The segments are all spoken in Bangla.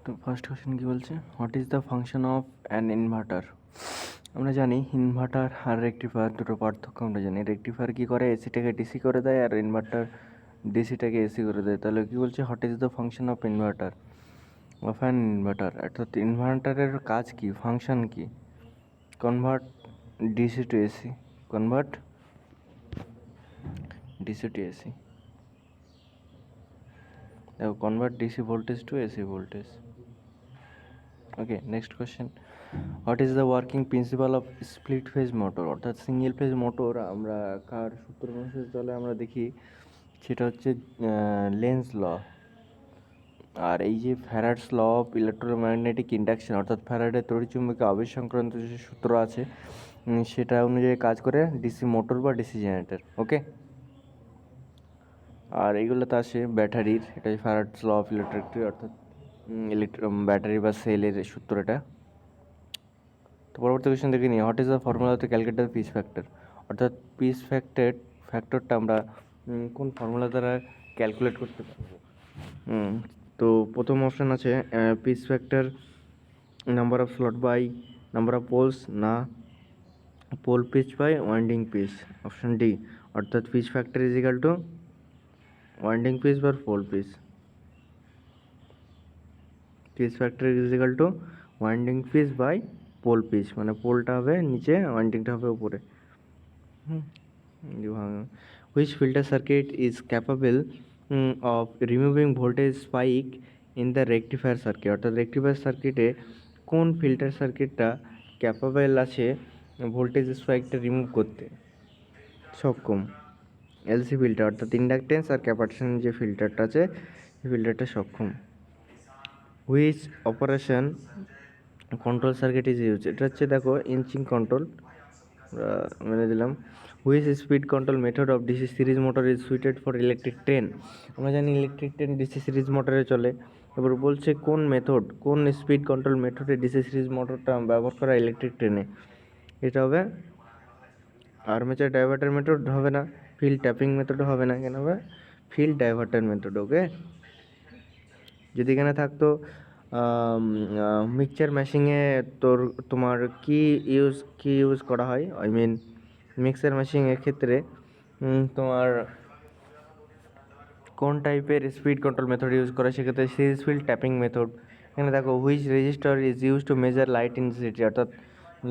তো ফার্স্ট কোশ্চেন কী বলছে, what is the function of an inverter. আমরা জানি ইনভার্টার আর রেকটিফায়ার দুটো পার্থক্য আমরা জানি। রেকটিফায়ার কী করে, এসিটাকে ডিসি করে দেয়, আর ইনভার্টার ডিসিটাকে এসি করে দেয়। তাহলে কী বলছে, what is the function of inverter of an inverter, অর্থাৎ ইনভার্টারের কাজ কী, ফাংশন কী? Convert DC to AC, convert DC to AC. দেখো, convert DC voltage to AC voltage. Okay, next question, what is the working principle of split phase motor, অর্থাৎ সিঙ্গেল ফেজ মোটর আমরা কার সূত্র অনুসারে চলে আমরা দেখি, সেটা হচ্ছে লেন্স ল। আর এই যে ফ্যারাডস ল অফ ইলেকট্রোম্যাগনেটিক ইন্ডাকশন, অর্থাৎ ফ্যারাডের তড়িৎচুম্বকীয় আবেশ সংক্রান্ত যে সূত্র আছে সেটা অনুযায়ী কাজ করে ডিসি মোটর বা ডিসি জেনারেটর। ওকে, আর এইগুলোতে আসে ব্যাটারির, এটা ফ্যারাডস ল অফ ইলেকট্রিক, অর্থাৎ ব্যাটারি বা সেলের সূত্রটা। তো পরবর্তী কোয়েশ্চেন দেখে নিই, what is the formula to calculate the piece factor, অর্থাৎ পিস ফ্যাক্টরটা আমরা কোন ফর্মুলা দ্বারা ক্যালকুলেট করতে পারবো। তো প্রথম অপশান আছে pitch factor number of slot by number of poles, না pole pitch by winding pitch. Option D, অর্থাৎ pitch factor is equal to winding pitch বা pole pitch. Pitch factor is equal to winding pitch by pole pitch, মানে পোলটা হবে নিচে, ওয়াইন্ডিংটা হবে উপরে। Which filter circuit is capable of removing voltage spike in the rectifier circuit, অর্থাৎ রেকটিফায়ার সার্কিটে কোন ফিল্টার সার্কিটটা ক্যাপাবল আছে ভোল্টেজ স্পাইকটা রিমুভ করতে সক্ষম? এলসি ফিল্টার, অর্থাৎ ইন্ডাকটেন্স আর ক্যাপাসিট্যান্স যে ফিল্টারটা আছে সেই ফিল্টারটা সক্ষম। Which operation control circuit is use, এটা হচ্ছে দেখো ইঞ্চিং কন্ট্রোল, মেনে দিলাম। Which speed control method of DC series motor is suited for electric train, আমরা জানি ইলেকট্রিক ট্রেন ডিসি সিরিজ মোটরে চলে। এবার বলছে কোন মেথড, কোন স্পিড কন্ট্রোল মেথডে ডিসি সিরিজ মোটরটা ব্যবহার করা ইলেকট্রিক ট্রেনে, এটা হবে আর্মেচার ডাইভার্টার মেথড, হবে না ফিল্ড ট্যাপিং মেথড, হবে না, কেন হবে ফিল্ড ডাইভার্টার মেথড। ওকে, যদি এখানে থাকতো মিক্সচার ম্যাশিংয়ে তোমার কি ইউজ করা হয়, আই মিন মিক্সার মেশিংয়ের ক্ষেত্রে তোমার কোন টাইপের স্পিড কন্ট্রোল মেথড ইউজ করা, সেক্ষেত্রে সিরিজ ফিল্ড ট্যাপিং মেথড। এখানে দেখো which register is use to measure light intensity, অর্থাৎ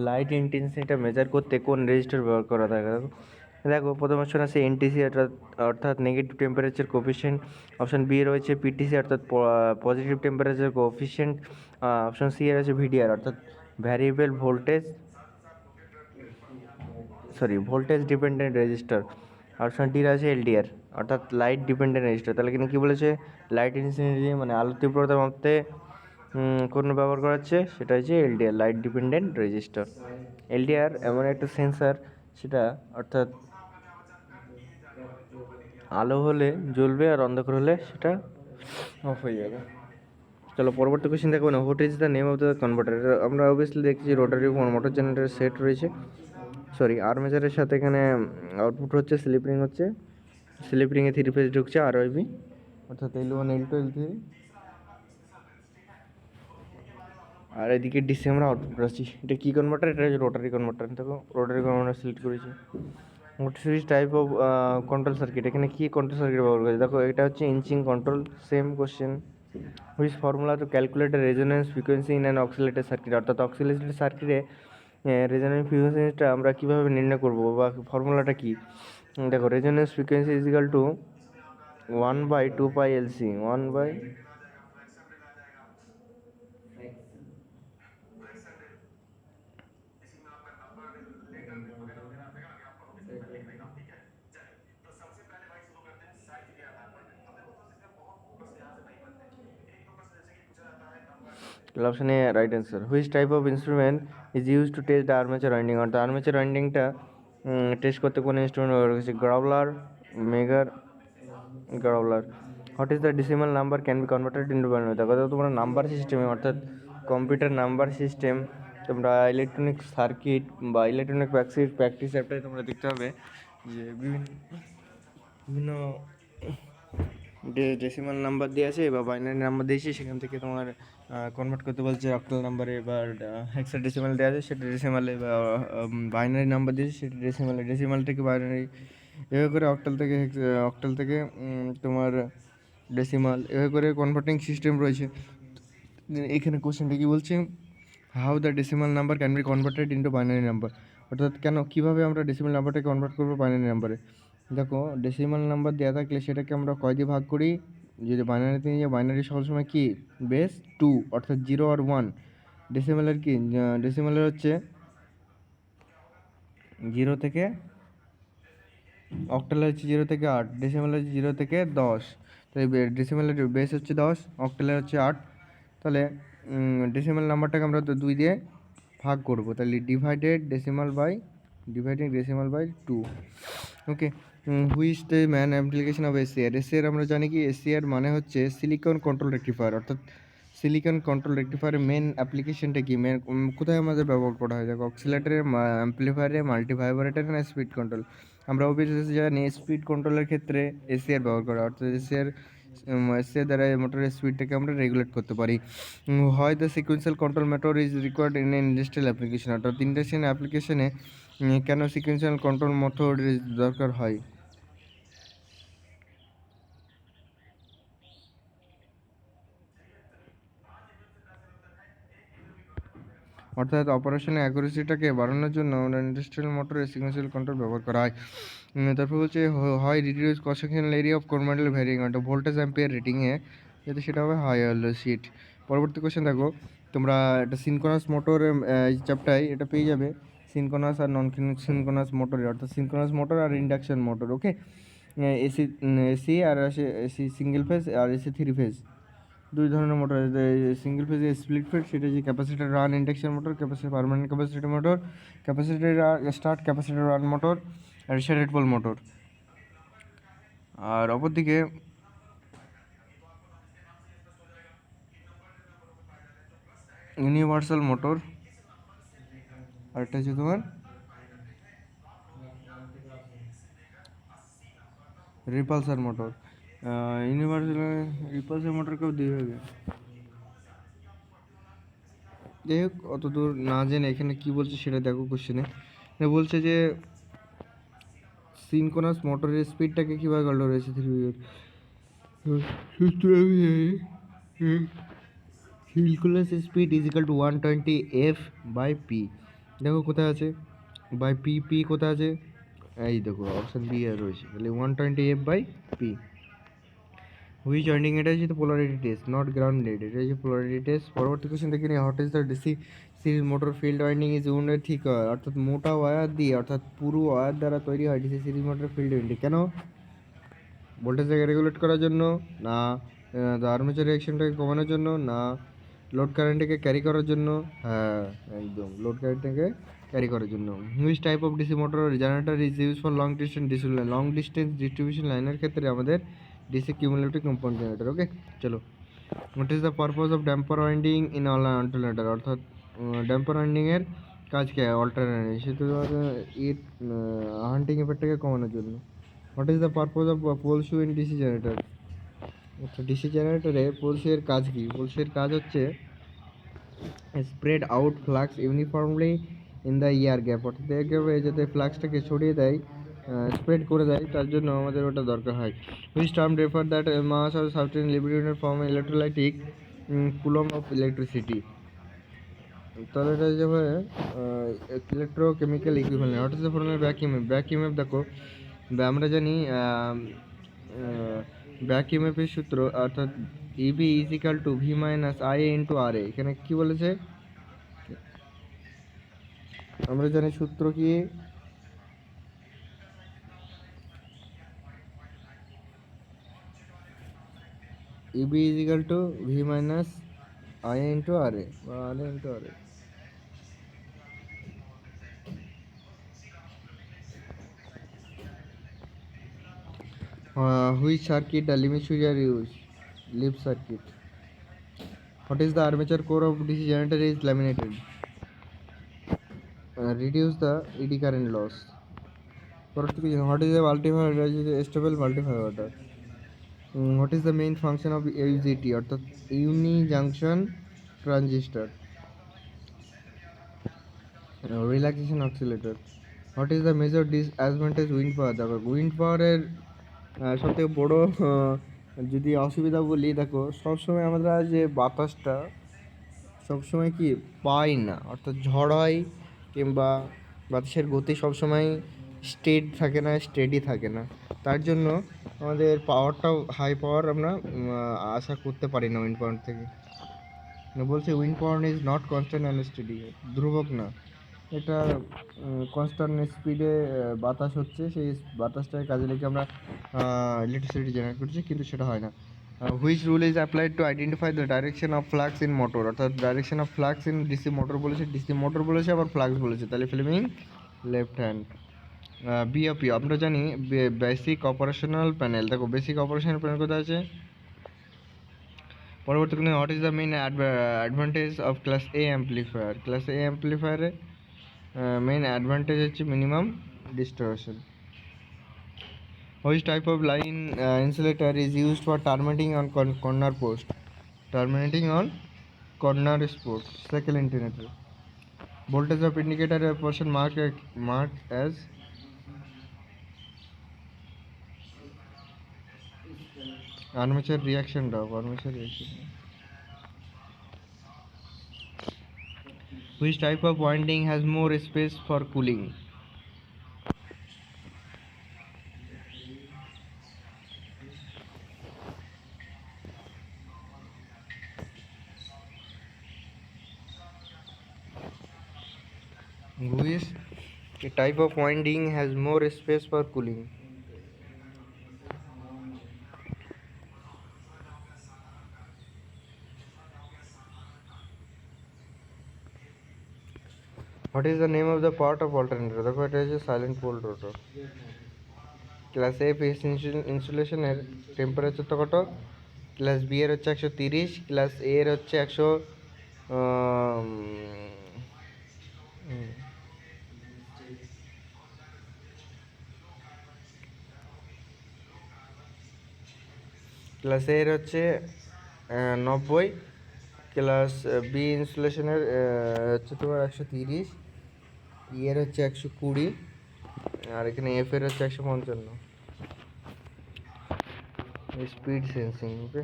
লাইট ইন্টেন্সিটিটা মেজার করতে কোন রেজিস্টার ব্যবহার করা থাকে। দেখো প্রথম অপশন আছে এনটিসি, অর্থাৎ negative temperature coefficient. Option B রয়েছে পিটিসি, অর্থাৎ positive temperature coefficient. Option C রয়েছে ভিডিআর, অর্থাৎ variable voltage dependent resistor. Option D রয়েছে এলডিআর, অর্থাৎ লাইট ডিপেন্ডেন্ট রেজিস্টার। তাহলে কিন্তু কী বলেছে, লাইট ইন্টেন্সিটি মানে আলো তীব্রতা মাপতে কোন ব্যবহার করা হচ্ছে, সেটা হচ্ছে LDR, light dependent register. LDR এমন একটা সেন্সার, সেটা অর্থাৎ আলো হলে জ্বলবে আর অন্ধকার হলে সেটা অফ হয়ে যাবে। চলো পরবর্তী কোয়েশ্চেন দেখো না, what is the name of the converter. আমরা অবভিয়াসলি দেখছি রোটারি মোটর জেনারেটর সেট রয়েছে, আর্মেচারের সাথে এখানে আউটপুট হচ্ছে, স্লিপ রিং হচ্ছে, স্লিপ রিংয়ে 3 ফেজ ঢুকছে আরওয়াইবি, অর্থাৎ L1 L2 L3, আর এদিকে ডিসি আমরা আউটপুট পাচ্ছি। এটা কী কনভার্টার, এটা হচ্ছে রোটারি কনভার্টার। দেখো রোটারি কনভার্টার সিলেক্ট করেছি। What is type of control circuit, এখানে কী কন্ট্রোল সার্কিট ব্যবহার করেছে, দেখো এটা হচ্ছে inching control. Same question, which formula to calculate resonance frequency in an oscillator circuit, অর্থাৎ অক্সিলেটর সার্কিটে রেজোনেন্স ফ্রিকোয়েন্সিটা আমরা কীভাবে নির্ণয় করবো বা ফর্মুলাটা কী। দেখো resonance frequency is equal to 1/2πLC, 1/, option A right answer. Which type of instrument is use to test the armature winding, অর্থাৎ আর্মেচার ওয়াইন্ডিংটা টেস্ট করতে কোন ইনস্ট্রুমেন্ট ব্যবহার করেছে, growler, megger, growler. What is the decimal number can be converted into binary, দেখো তোমরা নাম্বার সিস্টেমে, অর্থাৎ কম্পিউটার নাম্বার সিস্টেম, তোমরা ইলেকট্রনিক সার্কিট বা ইলেকট্রনিক প্র্যাকটিস অ্যাপটাই তোমরা দেখতে হবে যে বিভিন্ন ডেসিমাল নাম্বার দিয়ে আছে বা বাইনারি নাম্বার দিয়েছে, সেখান থেকে তোমার কনভার্ট করতে বলছে অক্টাল নাম্বারে, বা হেক্সাডেসিমাল দেওয়া আছে সেটা ডেসিমালে, বা বাইনারি নাম্বার দিয়েছে সেটা ডেসিমালে, ডেসিমাল থেকে বাইনারি, এভাবে করে অক্টাল থেকে তোমার ডেসিমাল, এভাবে করে কনভার্টিং সিস্টেম রয়েছে। এখানে কোশ্চেনটা কী বলছে, how the decimal number can be converted into binary number, অর্থাৎ কীভাবে আমরা ডেসিমাল নাম্বারটাকে কনভার্ট করবো বাইনারি নাম্বারে। দেখো, ডেসিমাল নাম্বার দেওয়া থাকলে সেটাকে আমরা কয় দিয়ে ভাগ করি, যদি বাইনারিতে নিয়ে, বাইনারি সবসময় কি বেস 2, অর্থাৎ 0 আর 1। ডেসিমালের কি, ডেসিমালের হচ্ছে 0 থেকে, অক্টালের হচ্ছে 0 থেকে 8, ডেসিমালের হচ্ছে 0 থেকে 10। তাই ডেসিমালের বেস হচ্ছে 10, অক্টালের হচ্ছে 8। তাহলে ডেসিমাল নাম্বারটাকে আমরা 2 দিয়ে ভাগ করব, তাহলে dividing decimal by 2। Okay, which the main application of SCR. SCR আমরা জানি কি, এসিআর মানে হচ্ছে সিলিকন কন্ট্রোল রেকটিফায়ার, অর্থাৎ সিলিকন কন্ট্রোল রেকটিফায়ারের মেন অ্যাপ্লিকেশনটা কি, কোথায় আমাদের ব্যবহার করা হয়? দেখো, অক্সিলেটারে, অ্যাম্পলিফায়ারে, মাল্টিভাইব্রেটরে না স্পিড কন্ট্রোল। আমরা অবভিয়াসলি জানি স্পিড কন্ট্রোলের ক্ষেত্রে এসিআর ব্যবহার করা, অর্থাৎ এসিআর দ্বারা মোটরের স্পিডটাকে আমরা রেগুলেট করতে পারি। হয় the sequential control method is required in industrial application, অর্থাৎ ইন্ডাস্ট্রিয়াল অ্যাপ্লিকেশনে কেন সিকুয়েন্সিয়াল কন্ট্রোল মেথড দরকার হয়? অর্থাৎ অপারেশনের অ্যাকুরেসিটাকে বাড়ানোর জন্য আমরা ইন্ডাস্ট্রিয়াল মোটরে সিকুয়েন্সিয়াল কন্ট্রোল ব্যবহার করা হয়। তারপর বলছে হয় reduce cross sectional area of কোরমেন্টাল ভ্যারিং, অর্থাৎ ভোল্টেজ অ্যাম্পিয়ার রেটিংয়ে যাতে সেটা হবে হাই হলো সিট। পরবর্তী কোশ্চেন দেখো, তোমরা একটা সিনকোনাস মোটর চ্যাপ্টারে এটা পেয়ে যাবে, সিনকোনাস আর নন সিনকোনাস মোটরে, অর্থাৎ সিনকোনাস মোটর আর induction motor. Okay, AC AC আর এসি সিঙ্গেল ফেজ আর এসি 3 ফেজ, দুই ধরনের মোটর। সিঙ্গেল ফেজে স্প্লিট ফেজ, সেটা যে capacitor run induction motor, capacitor permanent capacitor motor, capacitor start capacitor run motor, আর শেডেড পোল মোটর। আর অপরদিকে ইউনিভার্সাল মোটর, আর একটা হচ্ছে তোমার রিপালসার মোটর। ইউনিভার্সাল রিপালসার মোটরকেও দুই ভাগে। যাই হোক, অত দূর না জেনে এখানে কি বলছে সেটা দেখো কোশ্চেনে। বলছে যে সিনকোনাস মোটরের স্পিডটাকে কীভাবে কন্ট্রোল রয়েছে 3 synchronous speed is equal two 120 f/p। দেখো কোথায় আছে বাই পি কোথায় আছে, এই দেখো অপশান বি আর রয়েছে, তাহলে 120 f/p। হুইচ ওয়াইন্ডিং, এটা হচ্ছে পোলারিটি টেস্ট, নট গ্রাউন্ডেড, এটা হচ্ছে পোলারিটি টেস্ট। পরবর্তী কোশ্চেন দেখে নিই, what is the DC series motor field winding is wounded ঠিক হয়, অর্থাৎ মোটা ওয়্যার দিয়ে, অর্থাৎ পুরো ওয়্যার দ্বারা তৈরি হয় DC series motor field winding. কেন? ভোল্টেজটাকে রেগুলেট করার জন্য না, আর্মেচার রিঅ্যাকশনটাকে কমানোর জন্য না, লোড কারেন্টটাকে ক্যারি করার জন্য? হ্যাঁ, একদম লোড কারেন্টটাকে ক্যারি করার জন্য। Which type of DC motor generator is use for long distance distribution লাইনের ক্ষেত্রে আমাদের DC cumulative compound generator. Okay, চলো, what is the purpose of damper winding in alternator, অর্থাৎ ড্যাম্পার ওয়াইন্ডিংয়ের কাজ কে অল্টারনেটর, সেটা হান্টিং এফেক্টটাকে কমানোর জন্য। What is the purpose of pole shoe in DC generator, আচ্ছা ডিসি জেনারেটরে পোল শু এর কাজ কি? পোল শু এর কাজ হচ্ছে spread out flux uniformly in the air gap, অর্থাৎ এয়ার গ্যাপে যাতে ফ্লাক্সটাকে ছড়িয়ে দেয়, স্প্রেড করে দেয়, তার জন্য আমাদের ওটা দরকার হয়। Which term refer that mass or certain লিবিডিউনের form electrolytic coulomb of electricity, তাহলে এটা যাবে electrochemical equivalent. What is the formula back EMF? দেখো, আমরা জানি ব্যাক ইএমএফের সূত্র, অর্থাৎ Eb is equal to V minus I into R A. এখানে কী বলেছে, আমরা জানি সূত্র কি, Eb is equal to V minus I into R A, বা R A into R A. Which circuit the limit switch are use? Lip circuit. What is the armature core of DC generator is laminated, reduce the eddy current loss. পরবর্তী what is the multiplier stable multiplier? What is the main function of UJT অর্থাৎ uni junction transistor? Relaxation oscillator. What is the major disadvantage wind power? দেখো উইন্ড পাওয়ারের সবথেকে বড় যদি অসুবিধা বলি, দেখো সবসময় আমরা যে বাতাসটা সবসময় কি পাই না, অর্থাৎ ঝড় হয় কিংবা বাতাসের গতি সবসময় স্টেডি থাকে না। তার জন্য আমাদের পাওয়ারটাও হাই পাওয়ার আমরা আশা করতে পারি না উইন্ড পাওয়ার থেকে। বলছে wind power is not constant and steady, ধ্রুবক না, এটা কনস্ট্যান্ট স্পিডে বাতাস হচ্ছে, সেই বাতাসটাকে কাজে লেগে আমরা ইলেকট্রিসিটি জেনারেট করছি, কিন্তু সেটা হয় না। Which rule is applied to identify the direction of flux in motor? অর্থাৎ direction of flux in DC motor বলেছে, ডিসি মোটর বলেছে, আবার ফ্লাক্স বলেছে, তাহলে ফ্লেমিং লেফট হ্যান্ড। বিওপি আমরা জানি বেসিক অপারেশনাল প্যানেল। দেখো বেসিক অপারেশনাল প্যানেল কোথায় আছে? পরবর্তী কোনো what is the main advantage of class A amplifier? Class A অ্যাম্পলিফায়ারে মেইন অ্যাডভান্টেজ হচ্ছে minimum distortion. Which type of line insulator is used for terminating on corner post? Terminating on corner post. Cycle alternator. Voltage of indicator a portion marked as armature reaction drop. Armature reaction. Which type of winding has more space for cooling? Which type of winding has more space for cooling? What is the name of the part of alternator? দেখো এটা হচ্ছে সাইলেন্ট পোল রোটর। ক্লাস এ ফেস ইনসুলেশনের টেম্পারেচারটা কত? ক্লাস বি এর হচ্ছে 130, ক্লাস এ এর হচ্ছে 100, ক্লাস এ এর হচ্ছে 90, ক্লাস বি ইনসুলেশনের হচ্ছে তোমার 130, ই এর হচ্ছে 120, আর এখানে এফ এর হচ্ছে 155। Speed sensing. ওকে,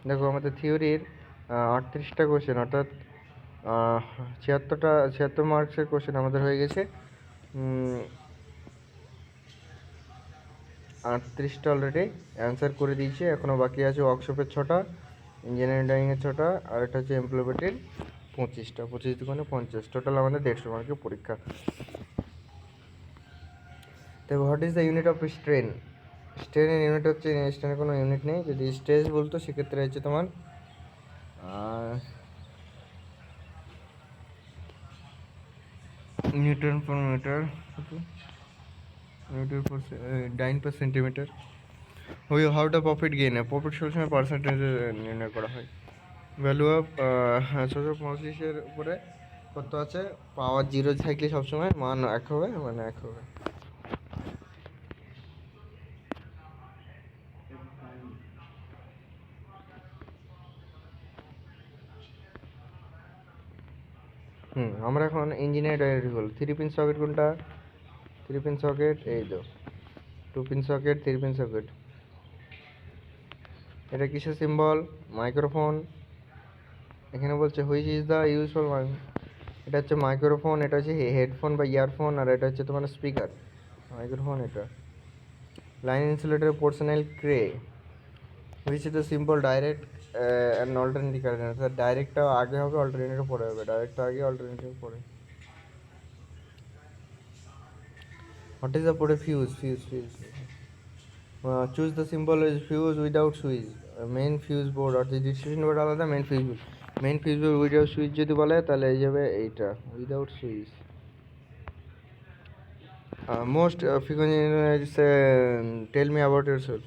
দেখো আমাদের থিওরির 38টা কোশ্চেন, অর্থাৎ 76 মার্কসের কোশ্চেন আমাদের হয়ে গেছে। 38টা অলরেডি অ্যান্সার করে দিয়েছি, এখনও বাকি আছে ওয়ার্কশপের 6টা, ইঞ্জিনিয়ারিং ড্রয়িংয়ের 6টা, আর এটা হচ্ছে এমপ্লয়মেন্টের 25টা, 25 দুগুণে 50, টোটাল আমাদের 150 মার্কের পরীক্ষা। দেখো what is the unit of strain? স্ট্রেনের ইউনিট হচ্ছে, স্ট্রেনের কোনো ইউনিট নেই, যদি স্ট্রেস বলতো সেক্ষেত্রে হচ্ছে তোমার newton per metre, newton per dyne per centimetre. ওই হাউটা প্রফিট গেইন, প্রফিট সবসময় পার্সেন্টেজে নির্ণয় করা হয়। ভ্যালু অফ 685-এর উপরে কত আছে? পাওয়ার 0 থাকলে সবসময় মান 1 হবে, মানে 1 হবে। আমরা এখন ইঞ্জিনিয়ার ডায়ারি হল। 3 পিন সকেট কোনটা? 3 পিন সকেট এই তো, 2 পিন সকেট, 3 পিন সকেট। এটা কিসের সিম্বল? মাইক্রোফোন। এখানে বলছে হুইচ ইজ দ্য ইউজফুল, এটা হচ্ছে মাইক্রোফোন, এটা হচ্ছে হেডফোন বা ইয়ারফোন, আর এটা হচ্ছে তোমার স্পিকার। মাইক্রোফোন এটা। লাইন ইনসুলেটর পোর্শনাল ক্রে, which is the symbol direct and alternative current, অর্থাৎ ডাইরেক্টটা আগে হবে, অল্টারনেটিভ পরে হবে, ডাইরেক্টটা আগে, অল্টারনেটিভ পরে। হোয়াট ইজ দ্য পরে fuse? Fuse choose the symbol is fuse without switch. Main fuse board, অর্থাৎ ডিস্ট্রিবিউশন বোর্ড আলাদা, main fuse board. Main fuse board without switch যদি বলে তাহলে এই যাবে এইটা, without switch. Most frequent tell me about yourself.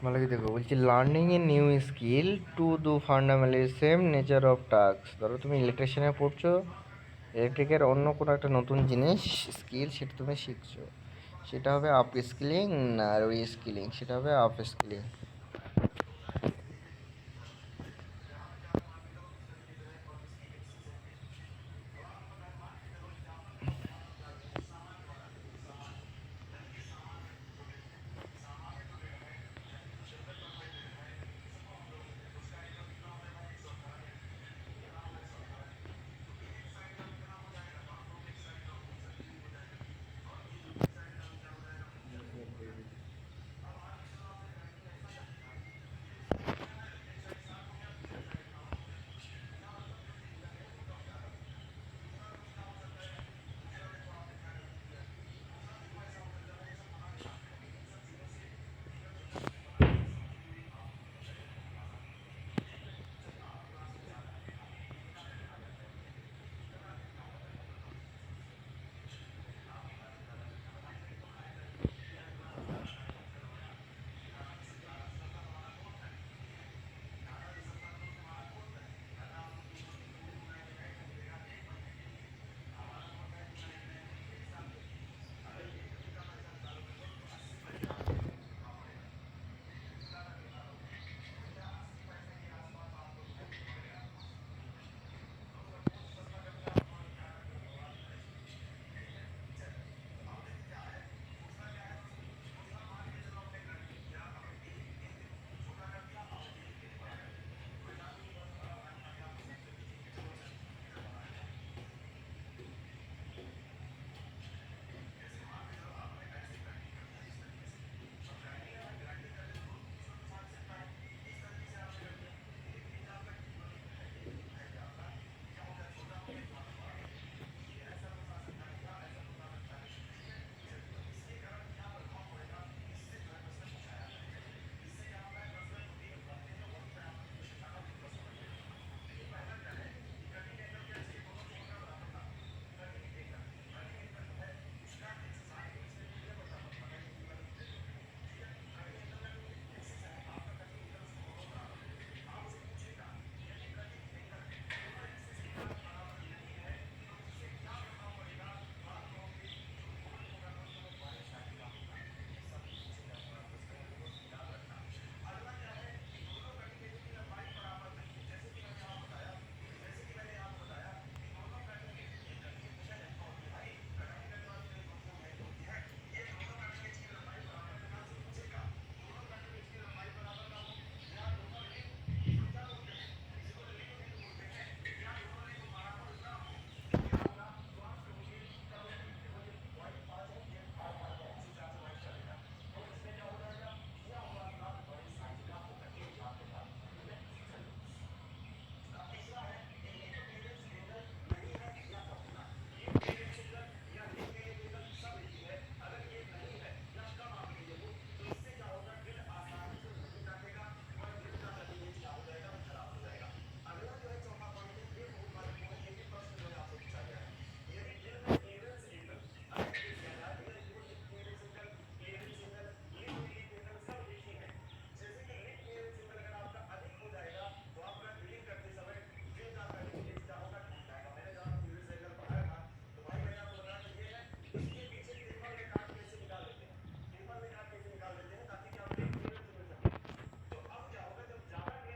মানে কি দেখো বলছি learning a new skill to do fundamentally same nature of task. ধরো তুমি ইলেকট্রিশিয়ানে পড়ছো, ইলেকট্রিকের অন্য কোনো একটা নতুন জিনিস স্কিল সেটা তুমি শিখছো, সেটা হবে আপ স্কিলিং না রি স্কিলিং? সেটা হবে আপ স্কিলিং।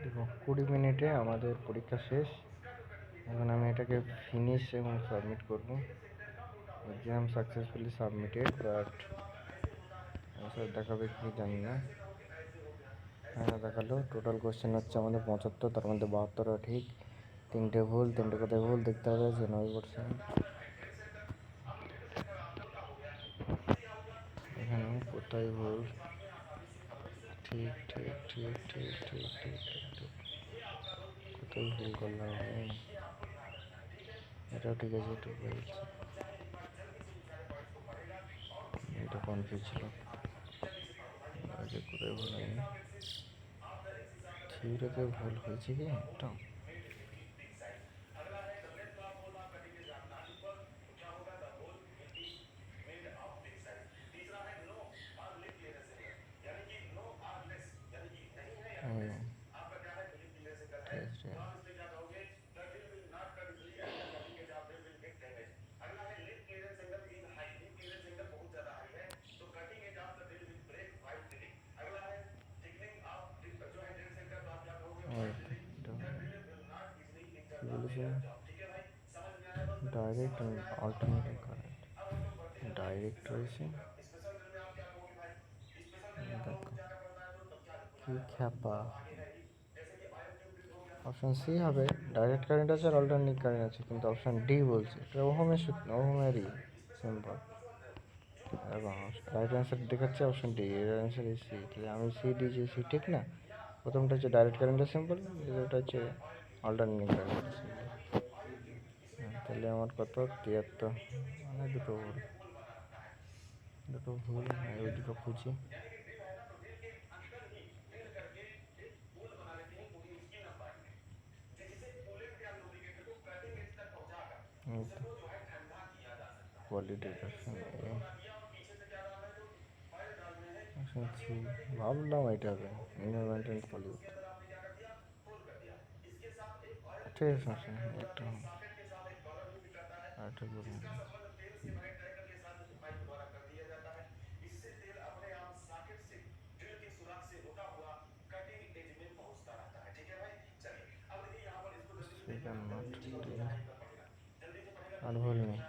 দেখো 20 মিনিটে আমাদের পরীক্ষা শেষ। এখন আমি এটাকে ফিনিশ এবং সাবমিট করব। Exam successfully submitted, but sir দেখাবে কি জানি না। হ্যাঁ দেখালো। টোটাল কোশ্চেন হচ্ছে আমাদের 75, তার মধ্যে 72টা ঠিক, 3টে ভুল। 3টে কোথায় ভুল দেখতে হবে, 90%। এখানে কোথায় ভুল? ঠিক ঠিক ঠিক ঠিক ঠিক ঠিক ঠিক ঠিক কোথায় ভুল করলাম আমি? এটাও ঠিক আছে, ঠিক বলছি। এটা কনফিউজ ছিল, আগে কোথায় ভুল হয়নি। থিওরিতে ভুল হয়েছে কি একটা? রয়েছে ডাইরেক্ট অল্টারনেটিং কারেন্ট, ডাইরেক্ট রয়েছে, দেখো কি খ্যাপা। অপশন সি হবে, ডাইরেক্ট কারেন্ট আছে আর অল্টারনেটিং কারেন্ট আছে, কিন্তু অপশন ডি বলছে এটা ওহমের ওহমেরই সিম্বল। এবং রাইট অ্যান্সার দেখাচ্ছে অপশন ডি, এর অ্যান্সার ইজ সি। তাহলে আমি সি দিয়েছি, সি ঠিক না? প্রথমটা হচ্ছে ডাইরেক্ট কারেন্টের সিম্বল, দ্বিতীয়টা হচ্ছে অল্টারনেটিং কারেন্টের সিম্বল। তাহলে আমার কত 73, মানে দুটো ভুল, দুটো ভুল, ওই দুটো খুঁজি। পলিটিক অপশন এ, অপশন সি, ভাবলাম এটা হবে এনভায়রনমেন্ট অ্যান্ড পলিউট। ঠিক আছে, সমস্যা নেই, একটা আরেকটা করুন। সেকেন্ড নট, ঠিক আছে, আর ভুল নেই।